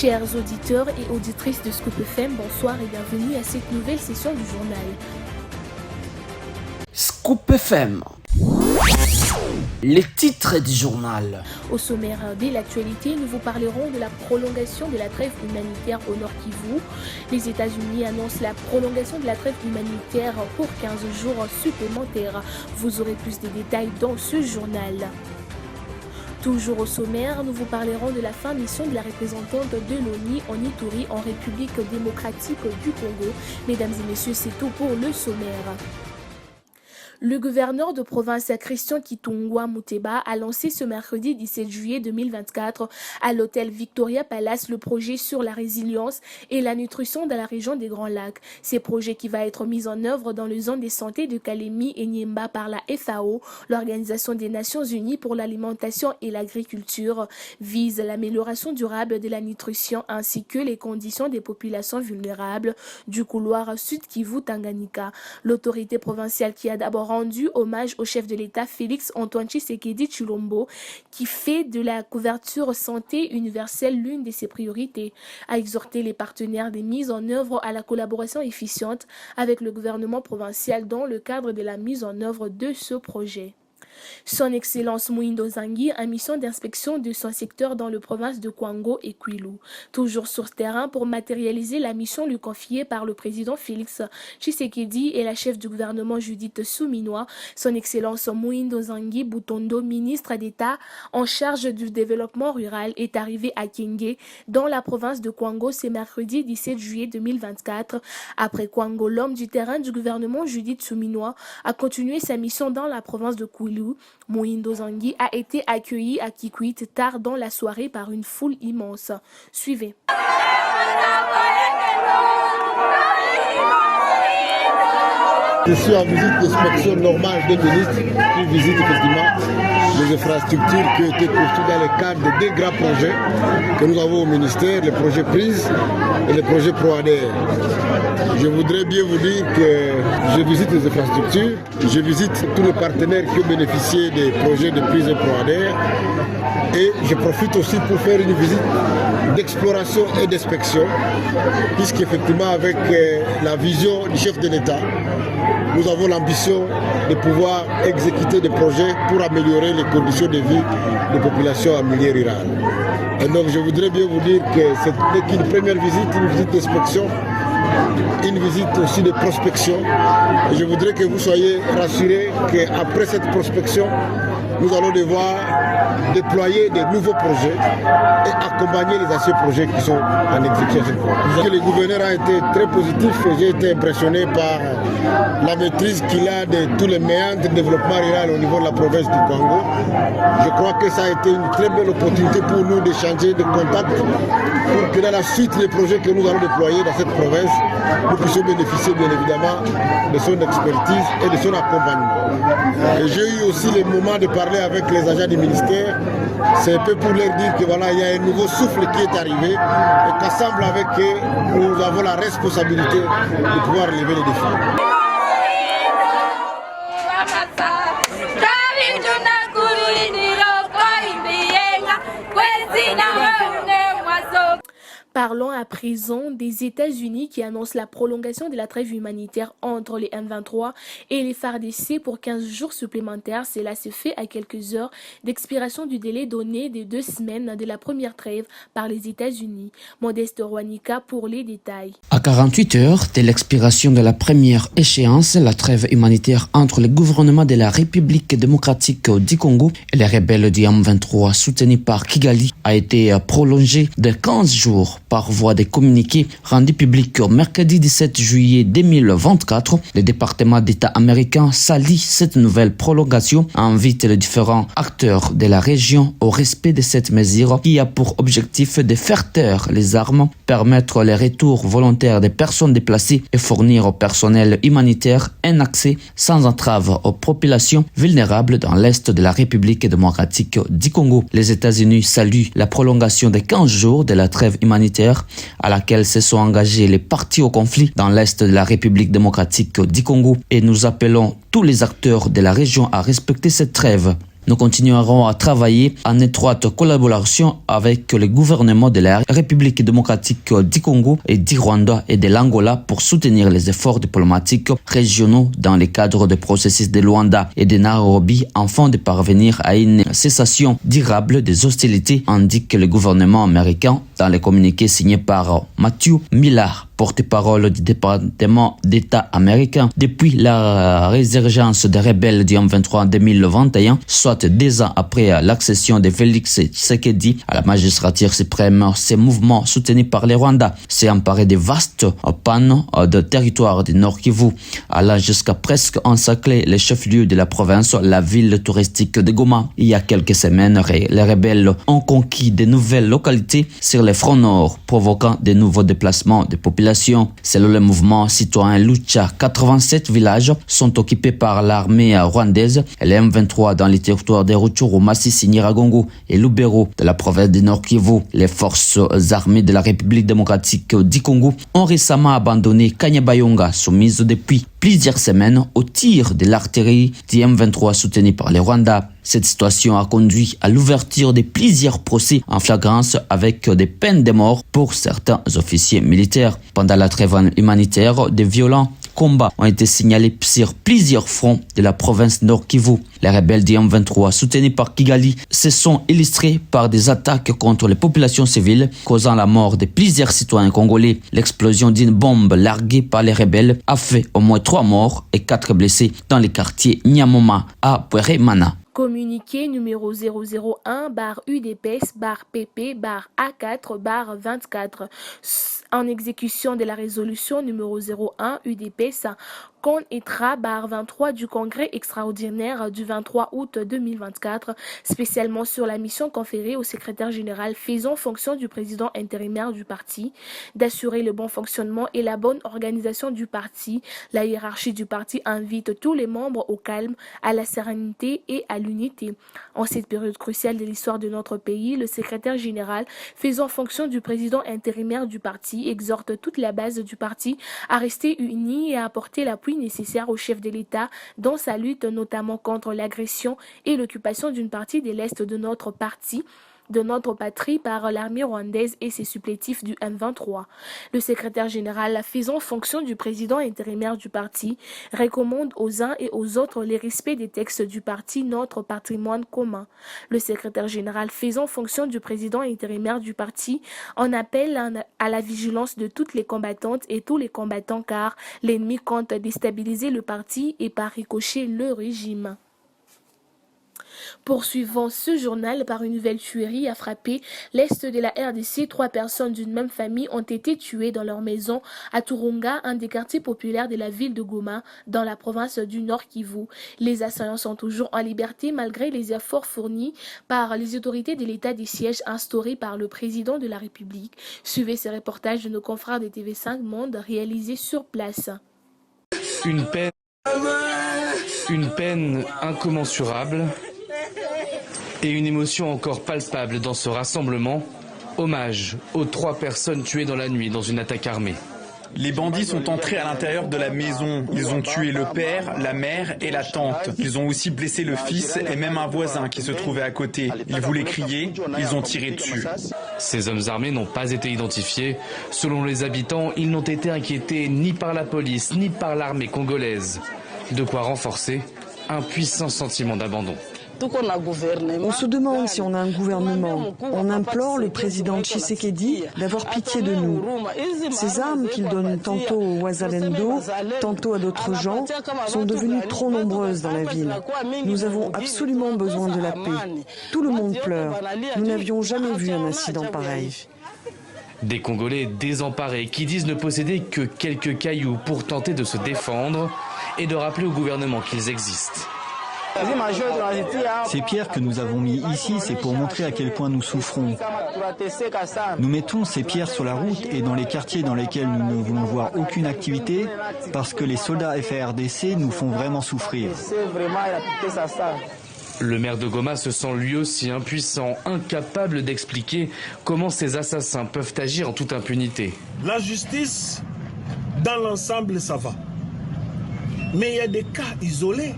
Chers auditeurs et auditrices de Scoop FM, bonsoir et bienvenue à cette nouvelle session du journal. Scoop FM. Les titres du journal. Au sommaire de l'actualité, nous vous parlerons de la prolongation de la trêve humanitaire au Nord Kivu. Les États-Unis annoncent la prolongation de la trêve humanitaire pour 15 jours supplémentaires. Vous aurez plus de détails dans ce journal. Toujours au sommaire, nous vous parlerons de la fin de mission de la représentante de l'ONU en Ituri en République démocratique du Congo. Mesdames et messieurs, c'est tout pour le sommaire. Le gouverneur de province Christian Kitungwa Muteba a lancé ce mercredi 17 juillet 2024 à l'hôtel Victoria Palace le projet sur la résilience et la nutrition dans la région des Grands Lacs. Ce projet qui va être mis en œuvre dans le zone de santé de Kalemi et Niemba par la FAO, l'Organisation des Nations Unies pour l'alimentation et l'agriculture, vise l'amélioration durable de la nutrition ainsi que les conditions des populations vulnérables du couloir Sud Kivu Tanganyika. L'autorité provinciale qui a d'abord rendu hommage au chef de l'État Félix Antoine Tshisekedi Tshilombo qui fait de la couverture santé universelle l'une de ses priorités, a exhorté les partenaires des mises en œuvre à la collaboration efficiente avec le gouvernement provincial dans le cadre de la mise en œuvre de ce projet. Son Excellence Muindo Zangui a mission d'inspection de son secteur dans le province de Kwango et Kwilu. Toujours sur ce terrain pour matérialiser la mission lui confiée par le président Félix Tshisekedi et la chef du gouvernement Judith Suminwa, son Excellence Muindo Zangui Butondo, ministre d'État en charge du développement rural, est arrivé à Kenge dans la province de Kwango ce mercredi 17 juillet 2024. Après Kwango, l'homme du terrain du gouvernement Judith Suminwa a continué sa mission dans la province de Kwilu. Muindo Zangui a été accueilli à Kikwit tard dans la soirée par une foule immense. Suivez. Je suis en visite d'inspection normale des ministres qui visitent effectivement les infrastructures qui ont été construites dans le cadre de deux grands projets que nous avons au ministère, les projets PRISE et les projets ProADR. Je voudrais bien vous dire que je visite les infrastructures, je visite tous les partenaires qui ont bénéficié des projets de PRISE et ProADR et je profite aussi pour faire une visite d'exploration et d'inspection puisqu'effectivement avec la vision du chef de l'État, nous avons l'ambition de pouvoir exécuter des projets pour améliorer les conditions de vie des populations en milieu rural. Et donc je voudrais bien vous dire que ce n'est qu'une première visite, une visite d'inspection, une visite aussi de prospection. Et je voudrais que vous soyez rassurés qu'après cette prospection, nous allons devoir déployer des nouveaux projets et accompagner les anciens projets qui sont en exécution. Le gouverneur a été très positif et j'ai été impressionné par la maîtrise qu'il a de tous les méandres de développement rural au niveau de la province du Congo. Je crois que ça a été une très belle opportunité pour nous d'échanger des contacts pour que dans la suite des projets que nous allons déployer dans cette province, nous puissions bénéficier bien évidemment de son expertise et de son accompagnement. Et j'ai eu aussi le moment de parler avec les agents du ministère. C'est un peu pour leur dire que voilà, il y a un nouveau souffle qui est arrivé et qu'ensemble avec eux, nous avons la responsabilité de pouvoir relever les défis. Parlons à présent des États-Unis qui annoncent la prolongation de la trêve humanitaire entre les M23 et les FARDC pour 15 jours supplémentaires. Cela se fait à quelques heures d'expiration du délai donné de 2 semaines de la première trêve par les États-Unis. Modeste Rwanika pour les détails. À 48 heures de l'expiration de la première échéance, la trêve humanitaire entre le gouvernement de la République démocratique du Congo et les rebelles du M23 soutenus par Kigali a été prolongée de 15 jours. Par voie de communiqué rendu public au mercredi 17 juillet 2024, le département d'État américain salue cette nouvelle prolongation et invite les différents acteurs de la région au respect de cette mesure qui a pour objectif de faire taire les armes, permettre le retour volontaire des personnes déplacées et fournir au personnel humanitaire un accès sans entrave aux populations vulnérables dans l'est de la République démocratique du Congo. Les États-Unis saluent la prolongation de 15 jours de la trêve humanitaire à laquelle se sont engagés les partis au conflit dans l'est de la République démocratique du Congo et nous appelons tous les acteurs de la région à respecter cette trêve. Nous continuerons à travailler en étroite collaboration avec le gouvernement de la République démocratique du Congo et du Rwanda et de l'Angola pour soutenir les efforts diplomatiques régionaux dans le cadre du processus de Luanda et de Nairobi afin de parvenir à une cessation durable des hostilités, indique le gouvernement américain dans le communiqué signé par Matthew Miller, porte-parole du département d'État américain. Depuis la résurgence des rebelles du M23 en 2021, soit 2 ans après l'accession de Félix Tshisekedi à la magistrature suprême, ces mouvements soutenus par les Rwandais s'est emparé de vastes pannes de territoire du Nord Kivu, allant jusqu'à presque encercler les chefs-lieux de la province, la ville touristique de Goma. Il y a quelques semaines, les rebelles ont conquis de nouvelles localités sur les fronts nord, provoquant de nouveaux déplacements de populations. Selon le mouvement citoyen Lucha, 87 villages sont occupés par l'armée rwandaise et les M23 dans les territoires de Rutshuru, Masisi, Nyiragongo et Lubero de la province du Nord Kivu. Les forces armées de la République démocratique du Congo ont récemment abandonné Kanyabayonga, soumise depuis plusieurs semaines au tir de l'artillerie du M23 soutenu par les Rwandais. Cette situation a conduit à l'ouverture de plusieurs procès en flagrance avec des peines de mort pour certains officiers militaires. Pendant la trêve humanitaire, des violents combats ont été signalés sur plusieurs fronts de la province Nord Kivu. Les rebelles du M23 soutenus par Kigali se sont illustrés par des attaques contre les populations civiles, causant la mort de plusieurs citoyens congolais. L'explosion d'une bombe larguée par les rebelles a fait au moins 3 morts et 4 blessés dans les quartiers Nyamoma à Bweremana. Communiqué numéro 001-UDPS-PP-A4-24 en exécution de la résolution numéro 01 UDPS Con Etra /23 du Congrès extraordinaire du 23 août 2024, spécialement sur la mission conférée au secrétaire général faisant fonction du président intérimaire du parti, d'assurer le bon fonctionnement et la bonne organisation du parti. La hiérarchie du parti invite tous les membres au calme, à la sérénité et à l'unité. En cette période cruciale de l'histoire de notre pays, le secrétaire général faisant fonction du président intérimaire du parti exhorte toute la base du parti à rester unie et à apporter l'appui nécessaire au chef de l'État dans sa lutte notamment contre l'agression et l'occupation d'une partie de l'Est de notre patrie par l'armée rwandaise et ses supplétifs du M23. Le secrétaire général faisant fonction du président intérimaire du parti recommande aux uns et aux autres le respect des textes du parti, notre patrimoine commun. Le secrétaire général faisant fonction du président intérimaire du parti en appelle à la vigilance de toutes les combattantes et tous les combattants car l'ennemi compte déstabiliser le parti et par ricochet le régime. Poursuivant ce journal par une nouvelle tuerie a frappé l'est de la RDC. 3 personnes d'une même famille ont été tuées dans leur maison à Turunga, un des quartiers populaires de la ville de Goma, dans la province du Nord Kivu. Les assaillants sont toujours en liberté malgré les efforts fournis par les autorités de l'état des sièges instauré par le président de la République. Suivez ces reportages de nos confrères de TV5 Monde réalisés sur place. Une peine incommensurable et une émotion encore palpable dans ce rassemblement. Hommage aux 3 personnes tuées dans la nuit dans une attaque armée. Les bandits sont entrés à l'intérieur de la maison. Ils ont tué le père, la mère et la tante. Ils ont aussi blessé le fils et même un voisin qui se trouvait à côté. Ils voulaient crier, ils ont tiré dessus. Ces hommes armés n'ont pas été identifiés. Selon les habitants, ils n'ont été inquiétés ni par la police ni par l'armée congolaise. De quoi renforcer un puissant sentiment d'abandon. On se demande si on a un gouvernement. On implore le président Tshisekedi d'avoir pitié de nous. Ces armes qu'il donne tantôt au Wazalendo, tantôt à d'autres gens, sont devenues trop nombreuses dans la ville. Nous avons absolument besoin de la paix. Tout le monde pleure. Nous n'avions jamais vu un incident pareil. Des Congolais désemparés qui disent ne posséder que quelques cailloux pour tenter de se défendre et de rappeler au gouvernement qu'ils existent. Ces pierres que nous avons mis ici, c'est pour montrer à quel point nous souffrons. Nous mettons ces pierres sur la route et dans les quartiers dans lesquels nous ne voulons voir aucune activité parce que les soldats FARDC nous font vraiment souffrir. Le maire de Goma se sent lui aussi impuissant, incapable d'expliquer comment ces assassins peuvent agir en toute impunité. La justice, dans l'ensemble, ça va. Mais il y a des cas isolés,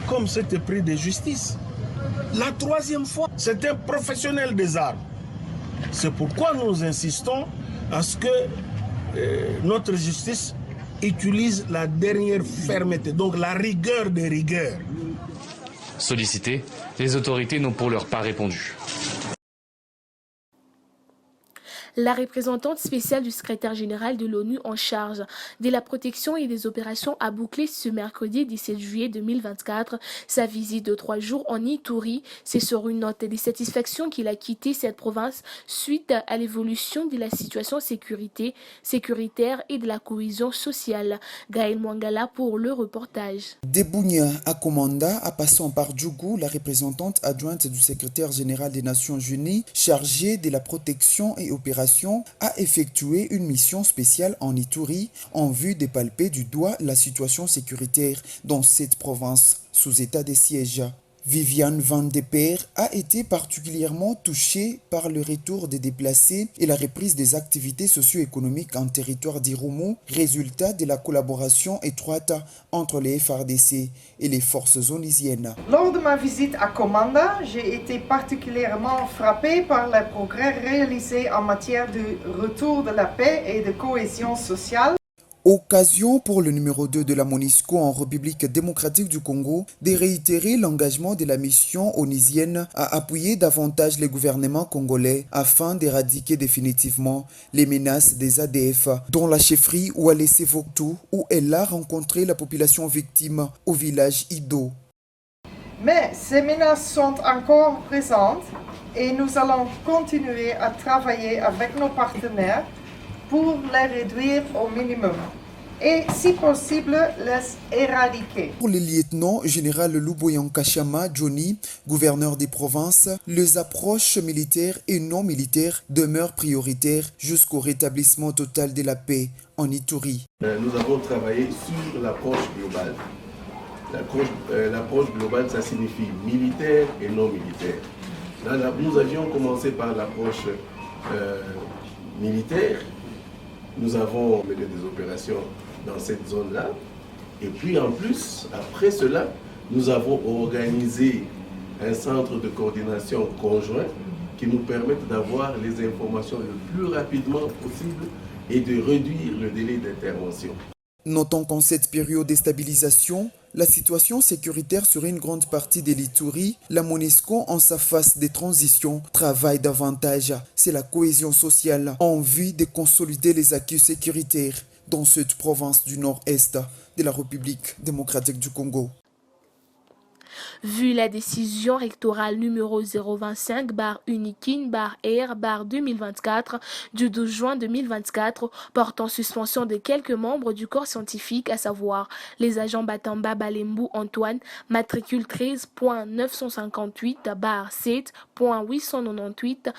comme cet épris de justice. La troisième fois, c'est un professionnel des armes. C'est pourquoi nous insistons à ce que notre justice utilise la dernière fermeté, donc la rigueur des rigueurs. Sollicités, les autorités n'ont pour leur pas répondu. La représentante spéciale du secrétaire général de l'ONU en charge de la protection et des opérations a bouclé ce mercredi 17 juillet 2024 sa visite de 3 jours en Ituri. C'est sur une note de satisfaction qu'il a quitté cette province suite à l'évolution de la situation sécuritaire et de la cohésion sociale. Gaël Mwangala pour le reportage. De Bunia à Komanda, à passant par Djougou, la représentante adjointe du secrétaire général des Nations Unies chargée de la protection et opération a effectué une mission spéciale en Ituri en vue de palper du doigt la situation sécuritaire dans cette province sous état de siège. Viviane Van de Peer a été particulièrement touchée par le retour des déplacés et la reprise des activités socio-économiques en territoire d'Irumu, résultat de la collaboration étroite entre les FARDC et les forces onisiennes. Lors de ma visite à Komanda, j'ai été particulièrement frappée par les progrès réalisés en matière de retour de la paix et de cohésion sociale. Occasion pour le numéro 2 de la MONUSCO en République démocratique du Congo de réitérer l'engagement de la mission onisienne à appuyer davantage les gouvernements congolais afin d'éradiquer définitivement les menaces des ADF, dont la chefferie Oualese-Voktou, où elle a rencontré la population victime au village Ido. Mais ces menaces sont encore présentes et nous allons continuer à travailler avec nos partenaires pour les réduire au minimum et, si possible, les éradiquer. Pour le lieutenant général Luboyan Kachama Johnny, gouverneur des provinces, les approches militaires et non militaires demeurent prioritaires jusqu'au rétablissement total de la paix en Ituri. Nous avons travaillé sur l'approche globale. L'approche globale, ça signifie militaire et non militaire. Là, nous avions commencé par l'approche militaire. Nous avons mené des opérations dans cette zone-là. Et puis en plus, après cela, nous avons organisé un centre de coordination conjoint qui nous permette d'avoir les informations le plus rapidement possible et de réduire le délai d'intervention. Notons qu'en cette période de stabilisation, la situation sécuritaire sur une grande partie de l'Ituri, la MONUSCO en sa phase de transition travaille davantage. C'est la cohésion sociale en vue de consolider les acquis sécuritaires dans cette province du nord-est de la République démocratique du Congo. Vu la décision rectorale numéro 025-Unikin-R-2024 du 12 juin 2024 portant suspension de quelques membres du corps scientifique, à savoir les agents Batamba Balembu Antoine, matricule 13.958/7.898.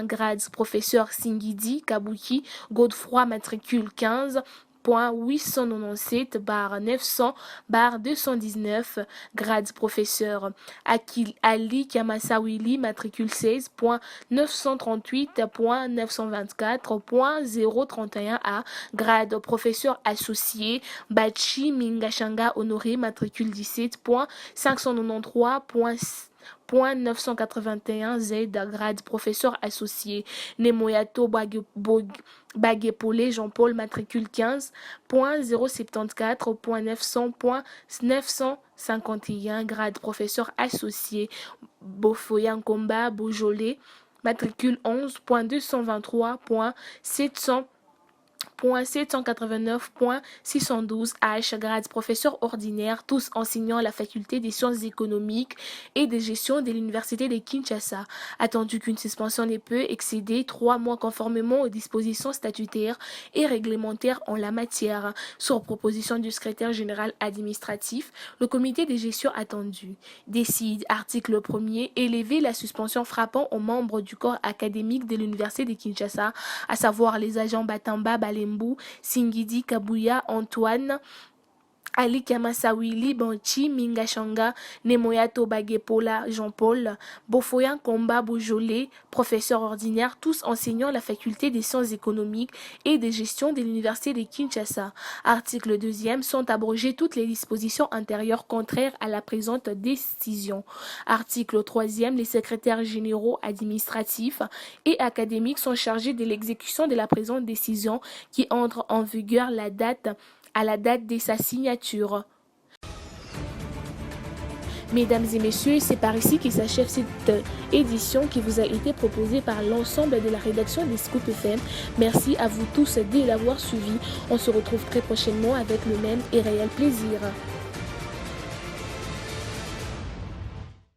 Grades professeur Singidi Kabuki Godefroy, matricule 15.897/900/219, grade professeur Akil Ali Kamasawili, matricule 16.938.924.031A, grade professeur associé Bachi Mingashanga Honoré, matricule 17.593.981 Z, grade professeur associé Nemoyato Bagepolé Jean-Paul, matricule 15.074.900.951, grade professeur associé Bofoya Nkomba Beaujolais, matricule 11.223.789.612 H, grade professeur ordinaire, tous enseignants à la faculté des sciences économiques et de gestion de l'université de Kinshasa. Attendu qu'une suspension ne peut excéder 3 mois conformément aux dispositions statutaires et réglementaires en la matière. Sur proposition du secrétaire général administratif, le comité de gestion attendu décide, article 1er, élever la suspension frappant aux membres du corps académique de l'université de Kinshasa, à savoir les agents Batamba Balembu, Singidi Kabuya Antoine, Ali Kamasawili Banchi Mingashanga Nemoyato Bagepola Jean-Paul Bofoyan Komba Boujolé, professeur ordinaire, tous enseignant à la faculté des sciences économiques et de gestion de l'université de Kinshasa. Article 2e, sont abrogées toutes les dispositions antérieures contraires à la présente décision. Article 3e, les secrétaires généraux administratifs et académiques sont chargés de l'exécution de la présente décision qui entre en vigueur à la date de sa signature. Mesdames et messieurs, c'est par ici que s'achève cette édition qui vous a été proposée par l'ensemble de la rédaction des Scoop FM. Merci à vous tous de l'avoir suivi. On se retrouve très prochainement avec le même et réel plaisir.